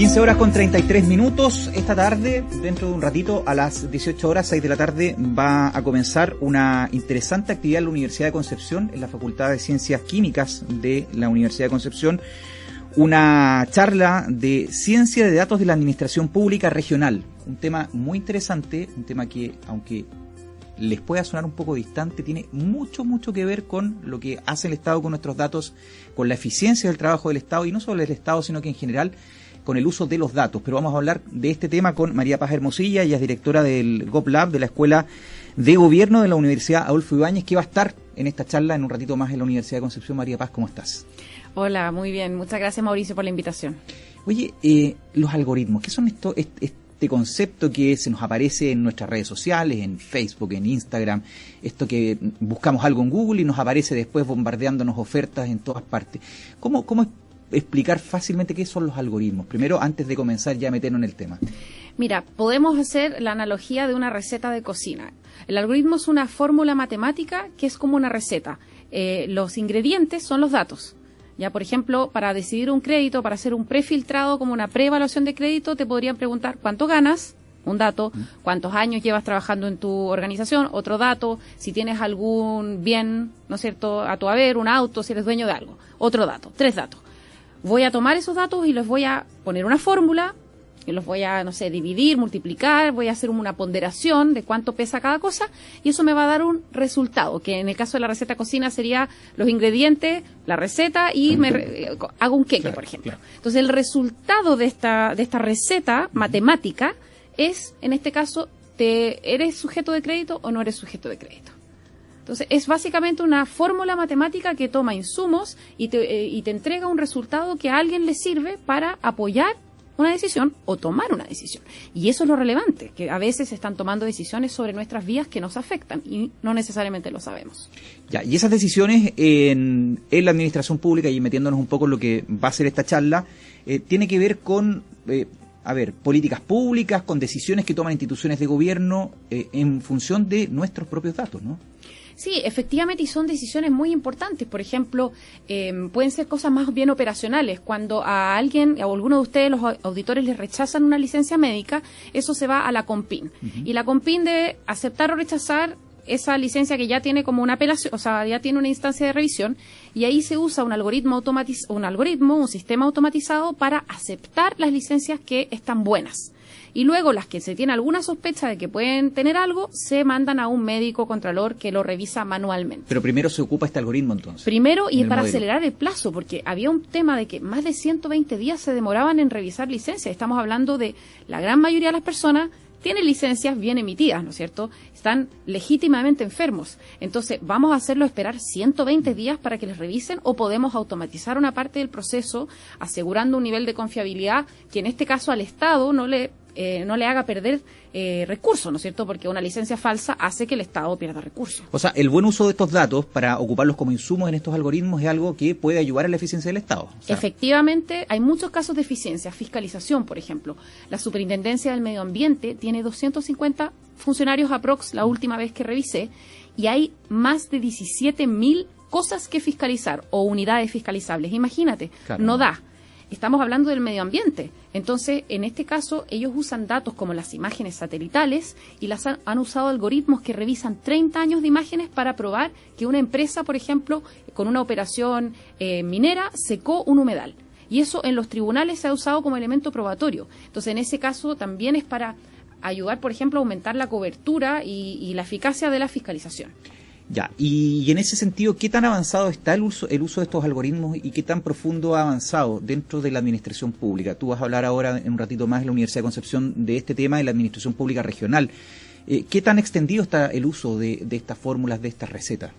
15:33. Esta tarde, dentro de un ratito, a las 18 horas, 6 de la tarde, va a comenzar una interesante actividad en la Universidad de Concepción, en la Facultad de Ciencias Químicas de la Universidad de Concepción, una charla de ciencia de datos de la administración pública regional. Un tema muy interesante, un tema que, aunque les pueda sonar un poco distante, tiene mucho que ver con lo que hace el Estado con nuestros datos, con la eficiencia del trabajo del Estado, y no solo del Estado, sino que en general con el uso de los datos. Pero vamos a hablar de este tema con María Paz Hermosilla. Ella es directora del GovLab, de la Escuela de Gobierno de la Universidad Adolfo Ibáñez, que va a estar en esta charla en un ratito más en la Universidad de Concepción. María Paz, ¿cómo estás? Hola, muy bien. Muchas gracias, Mauricio, por la invitación. Oye, los algoritmos, ¿qué son esto? Este concepto que se nos aparece en nuestras redes sociales, en Facebook, en Instagram, esto que buscamos algo en Google y nos aparece después bombardeándonos ofertas en todas partes. ¿Cómo explicar fácilmente qué son los algoritmos? Primero, antes de comenzar ya a meternos en el tema. Mira, podemos hacer la analogía de una receta de cocina. El algoritmo es una fórmula matemática que es como una receta. Los ingredientes son los datos. Ya, por ejemplo, para decidir un crédito, para hacer un prefiltrado como una preevaluación de crédito, te podrían preguntar cuánto ganas, un dato, cuántos años llevas trabajando en tu organización, otro dato, si tienes algún bien, ¿no es cierto?, a tu haber, un auto, si eres dueño de algo, otro dato, 3 datos. Voy a tomar esos datos y los voy a poner una fórmula, y los voy a, dividir, multiplicar, voy a hacer una ponderación de cuánto pesa cada cosa, y eso me va a dar un resultado, que en el caso de la receta cocina sería los ingredientes, la receta, y hago un queque, por ejemplo. Entonces, el resultado de esta receta matemática es, en este caso, ¿eres sujeto de crédito o no eres sujeto de crédito? Entonces, es básicamente una fórmula matemática que toma insumos y te entrega un resultado que a alguien le sirve para apoyar una decisión o tomar una decisión. Y eso es lo relevante, que a veces se están tomando decisiones sobre nuestras vidas que nos afectan y no necesariamente lo sabemos. Ya, y esas decisiones en la administración pública, y metiéndonos un poco en lo que va a ser esta charla, tiene que ver con políticas públicas, con decisiones que toman instituciones de gobierno en función de nuestros propios datos, ¿no? Sí, efectivamente, y son decisiones muy importantes. Por ejemplo, pueden ser cosas más bien operacionales. Cuando a alguien, o a alguno de ustedes, los auditores, les rechazan una licencia médica, eso se va a la CONPIN. Y la CONPIN debe aceptar o rechazar esa licencia que ya tiene como una apelación, o sea, ya tiene una instancia de revisión, y ahí se usa un algoritmo, un sistema automatizado para aceptar las licencias que están buenas. Y luego las que se tiene alguna sospecha de que pueden tener algo, se mandan a un médico contralor que lo revisa manualmente. Pero primero se ocupa este algoritmo, entonces. Primero, y para acelerar el plazo, porque había un tema de que más de 120 días se demoraban en revisar licencias. Estamos hablando de la gran mayoría de las personas tienen licencias bien emitidas, ¿no es cierto? Están legítimamente enfermos. Entonces, ¿vamos a hacerlo esperar 120 días para que les revisen o podemos automatizar una parte del proceso asegurando un nivel de confiabilidad que en este caso al Estado no le haga perder recursos, ¿no es cierto? Porque una licencia falsa hace que el Estado pierda recursos. O sea, el buen uso de estos datos para ocuparlos como insumos en estos algoritmos es algo que puede ayudar a la eficiencia del Estado. O sea, efectivamente, hay muchos casos de eficiencia. Fiscalización, por ejemplo. La Superintendencia del Medio Ambiente tiene 250 funcionarios aprox la última vez que revisé, y hay más de 17.000 cosas que fiscalizar o unidades fiscalizables. Imagínate, claro, no da. Estamos hablando del medio ambiente. Entonces, en este caso, ellos usan datos como las imágenes satelitales y han usado algoritmos que revisan 30 años de imágenes para probar que una empresa, por ejemplo, con una operación minera, secó un humedal. Y eso en los tribunales se ha usado como elemento probatorio. Entonces, en ese caso, también es para ayudar, por ejemplo, a aumentar la cobertura y la eficacia de la fiscalización. Ya, y en ese sentido, ¿qué tan avanzado está el uso de estos algoritmos y qué tan profundo ha avanzado dentro de la administración pública? Tú vas a hablar ahora en un ratito más en la Universidad de Concepción de este tema de la administración pública regional. ¿Qué tan extendido está el uso de estas fórmulas, de estas recetas?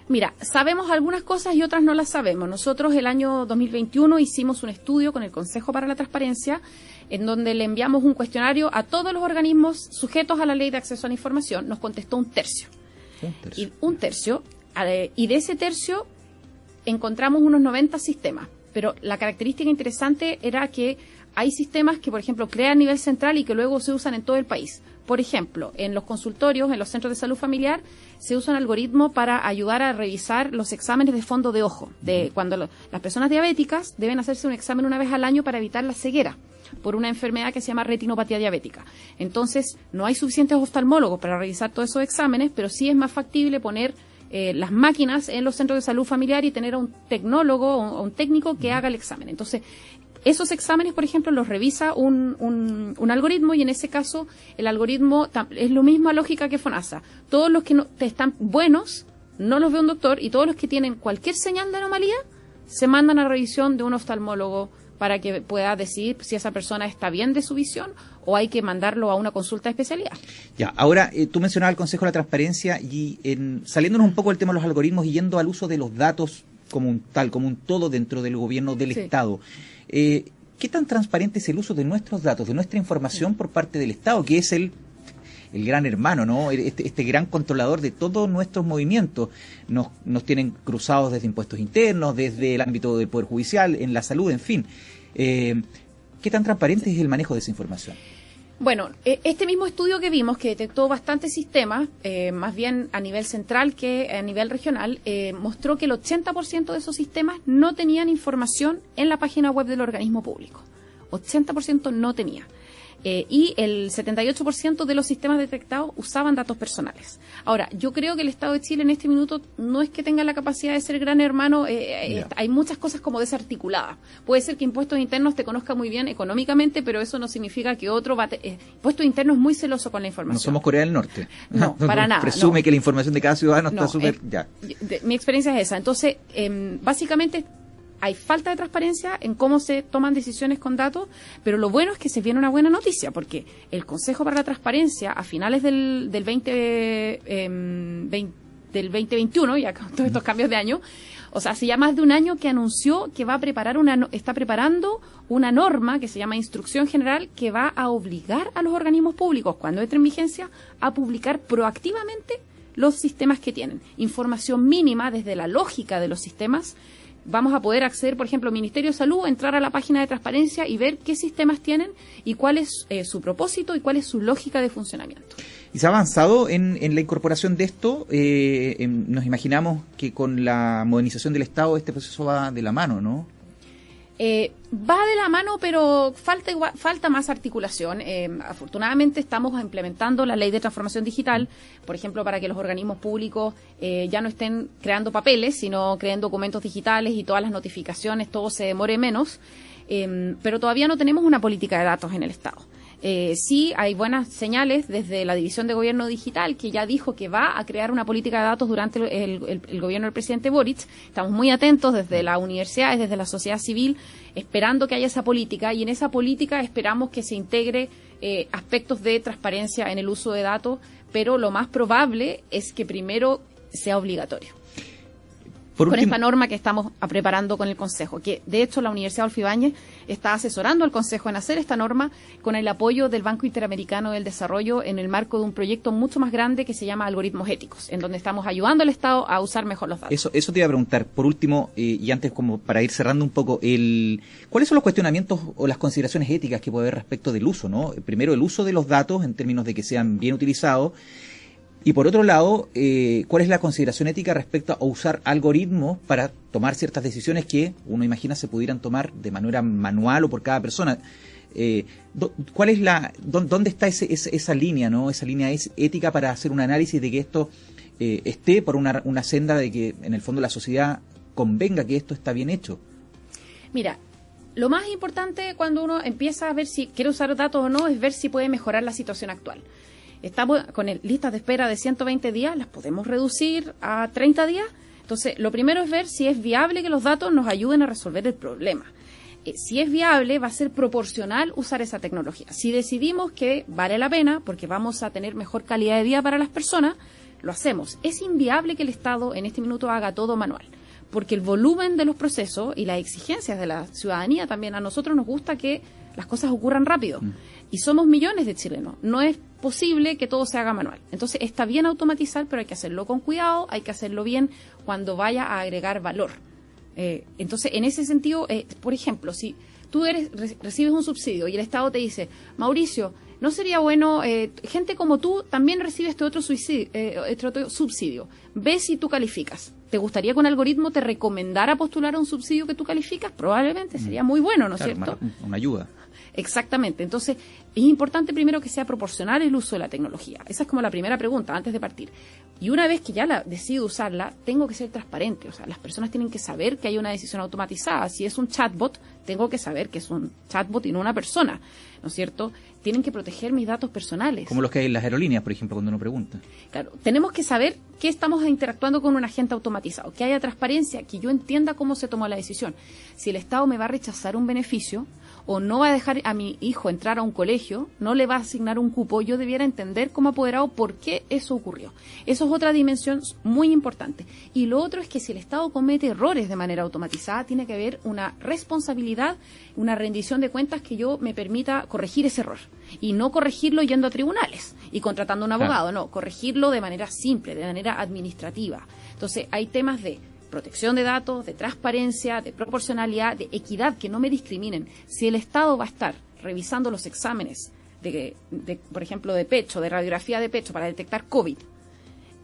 Mira, sabemos algunas cosas y otras no las sabemos. Nosotros el año 2021 hicimos un estudio con el Consejo para la Transparencia en donde le enviamos un cuestionario a todos los organismos sujetos a la Ley de Acceso a la Información. Nos contestó un tercio. Y de ese tercio encontramos unos 90 sistemas, pero la característica interesante era que hay sistemas que, por ejemplo, crean a nivel central y que luego se usan en todo el país. Por ejemplo, en los consultorios, en los centros de salud familiar, se usa un algoritmo para ayudar a revisar los exámenes de fondo de ojo. Cuando las personas diabéticas deben hacerse un examen una vez al año para evitar la ceguera por una enfermedad que se llama retinopatía diabética. Entonces, no hay suficientes oftalmólogos para revisar todos esos exámenes, pero sí es más factible poner las máquinas en los centros de salud familiar y tener a un tecnólogo o un técnico que haga el examen. Entonces, esos exámenes, por ejemplo, los revisa un algoritmo, y en ese caso el algoritmo es la misma lógica que FONASA. Todos los que están buenos no los ve un doctor, y todos los que tienen cualquier señal de anomalía se mandan a revisión de un oftalmólogo para que pueda decidir si esa persona está bien de su visión o hay que mandarlo a una consulta de especialidad. Ya, ahora tú mencionabas el Consejo de la Transparencia, y saliéndonos un poco del tema de los algoritmos y yendo al uso de los datos como un todo dentro del gobierno del Estado. ¿Qué tan transparente es el uso de nuestros datos, de nuestra información por parte del Estado, que es el gran hermano, ¿no? Este gran controlador de todos nuestros movimientos? Nos tienen cruzados desde impuestos internos, desde el ámbito del Poder Judicial, en la salud, en fin. ¿Qué tan transparente es el manejo de esa información? Bueno, este mismo estudio que vimos, que detectó bastantes sistemas, más bien a nivel central que a nivel regional, mostró que el 80% de esos sistemas no tenían información en la página web del organismo público. 80% no tenía. Y el 78% de los sistemas detectados usaban datos personales. Ahora, yo creo que el Estado de Chile en este minuto no es que tenga la capacidad de ser gran hermano. Hay muchas cosas como desarticuladas. Puede ser que impuestos internos te conozca muy bien económicamente, pero eso no significa que otro impuestos internos es muy celoso con la información. No somos Corea del Norte. No, para nada. Presume que la información de cada ciudadano está súper... Mi experiencia es esa. Entonces, básicamente, hay falta de transparencia en cómo se toman decisiones con datos, pero lo bueno es que se viene una buena noticia, porque el Consejo para la Transparencia, a finales del 2021, ya con todos estos cambios de año, o sea, hace ya más de un año que anunció que está preparando una norma que se llama Instrucción General, que va a obligar a los organismos públicos, cuando entre en vigencia, a publicar proactivamente los sistemas que tienen. Información mínima desde la lógica de los sistemas. Vamos a poder acceder, por ejemplo, Ministerio de Salud, entrar a la página de transparencia y ver qué sistemas tienen y cuál es su propósito y cuál es su lógica de funcionamiento. ¿Y se ha avanzado en la incorporación de esto? Nos imaginamos que con la modernización del Estado este proceso va de la mano, ¿no? Va de la mano, pero falta más articulación. Afortunadamente estamos implementando la ley de transformación digital, por ejemplo, para que los organismos públicos ya no estén creando papeles, sino creen documentos digitales y todas las notificaciones, todo se demore menos. Pero todavía no tenemos una política de datos en el Estado. Sí hay buenas señales desde la División de Gobierno Digital, que ya dijo que va a crear una política de datos durante el gobierno del presidente Boric. Estamos muy atentos desde las universidades, desde la sociedad civil, esperando que haya esa política, y en esa política esperamos que se integre aspectos de transparencia en el uso de datos, pero lo más probable es que primero sea obligatorio. Con esta norma que estamos preparando con el Consejo, que de hecho la Universidad Adolfo Ibáñez está asesorando al Consejo en hacer esta norma con el apoyo del Banco Interamericano del Desarrollo en el marco de un proyecto mucho más grande que se llama Algoritmos Éticos, en donde estamos ayudando al Estado a usar mejor los datos. Eso te iba a preguntar, por último, y antes como para ir cerrando un poco, ¿cuáles son los cuestionamientos o las consideraciones éticas que puede haber respecto del uso, ¿no? Primero, el uso de los datos en términos de que sean bien utilizados. Y por otro lado, ¿cuál es la consideración ética respecto a usar algoritmos para tomar ciertas decisiones que uno imagina se pudieran tomar de manera manual o por cada persona? ¿Cuál es dónde está esa línea, ¿no? Esa línea es ética para hacer un análisis de que esto esté por una senda de que en el fondo la sociedad convenga que esto está bien hecho? Mira, lo más importante cuando uno empieza a ver si quiere usar datos o no es ver si puede mejorar la situación actual. Estamos con listas de espera de 120 días, las podemos reducir a 30 días. Entonces, lo primero es ver si es viable que los datos nos ayuden a resolver el problema. Si es viable, va a ser proporcional usar esa tecnología. Si decidimos que vale la pena, porque vamos a tener mejor calidad de vida para las personas, lo hacemos. Es inviable que el Estado en este minuto haga todo manual, porque el volumen de los procesos y las exigencias de la ciudadanía también, a nosotros nos gusta que las cosas ocurran rápido. Y somos millones de chilenos. No es posible que todo se haga manual. Entonces, está bien automatizar, pero hay que hacerlo con cuidado, hay que hacerlo bien cuando vaya a agregar valor. Entonces, en ese sentido, por ejemplo, si tú recibes un subsidio y el Estado te dice, Mauricio, ¿no sería bueno, gente como tú también recibe este otro subsidio? Ve si tú calificas. ¿Te gustaría que un algoritmo te recomendara postular a un subsidio que tú calificas? Probablemente sería muy bueno, ¿no es cierto? Una ayuda. Exactamente. Entonces, es importante primero que sea proporcional el uso de la tecnología. Esa es como la primera pregunta antes de partir. Y una vez que ya decido usarla, tengo que ser transparente. O sea, las personas tienen que saber que hay una decisión automatizada. Si es un chatbot, tengo que saber que es un chatbot y no una persona, ¿no es cierto? Tienen que proteger mis datos personales. Como los que hay en las aerolíneas, por ejemplo, cuando uno pregunta. Claro, tenemos que saber que estamos interactuando con un agente automatizado, que haya transparencia, que yo entienda cómo se tomó la decisión. Si el Estado me va a rechazar un beneficio o no va a dejar a mi hijo entrar a un colegio, no le va a asignar un cupo, yo debiera entender como apoderado por qué eso ocurrió. Eso es otra dimensión muy importante. Y lo otro es que si el Estado comete errores de manera automatizada, tiene que haber una responsabilidad, una rendición de cuentas que yo me permita corregir ese error. Y no corregirlo yendo a tribunales y contratando a un abogado, no, corregirlo de manera simple, de manera administrativa. Entonces, hay temas de protección de datos, de transparencia, de proporcionalidad, de equidad, que no me discriminen. Si el Estado va a estar revisando los exámenes por ejemplo, de pecho, de radiografía de pecho para detectar COVID,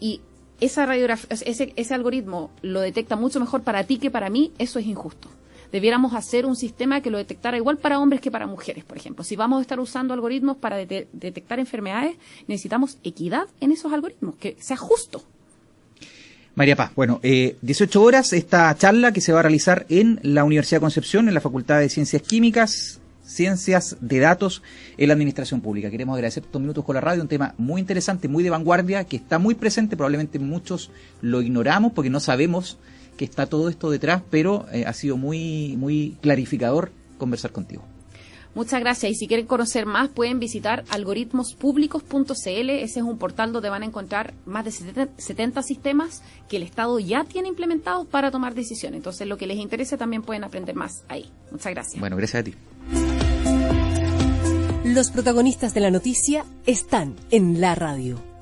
y esa ese algoritmo lo detecta mucho mejor para ti que para mí, eso es injusto. Debiéramos hacer un sistema que lo detectara igual para hombres que para mujeres, por ejemplo. Si vamos a estar usando algoritmos para detectar enfermedades, necesitamos equidad en esos algoritmos, que sea justo. María Paz, bueno, 18 horas esta charla que se va a realizar en la Universidad de Concepción, en la Facultad de Ciencias Químicas, Ciencias de Datos en la Administración Pública. Queremos agradecer estos minutos con la radio, un tema muy interesante, muy de vanguardia, que está muy presente, probablemente muchos lo ignoramos porque no sabemos que está todo esto detrás, pero ha sido muy clarificador conversar contigo. Muchas gracias. Y si quieren conocer más, pueden visitar algoritmospublicos.cl. Ese es un portal donde van a encontrar más de 70 sistemas que el Estado ya tiene implementados para tomar decisiones. Entonces, lo que les interese también pueden aprender más ahí. Muchas gracias. Bueno, gracias a ti. Los protagonistas de la noticia están en la radio.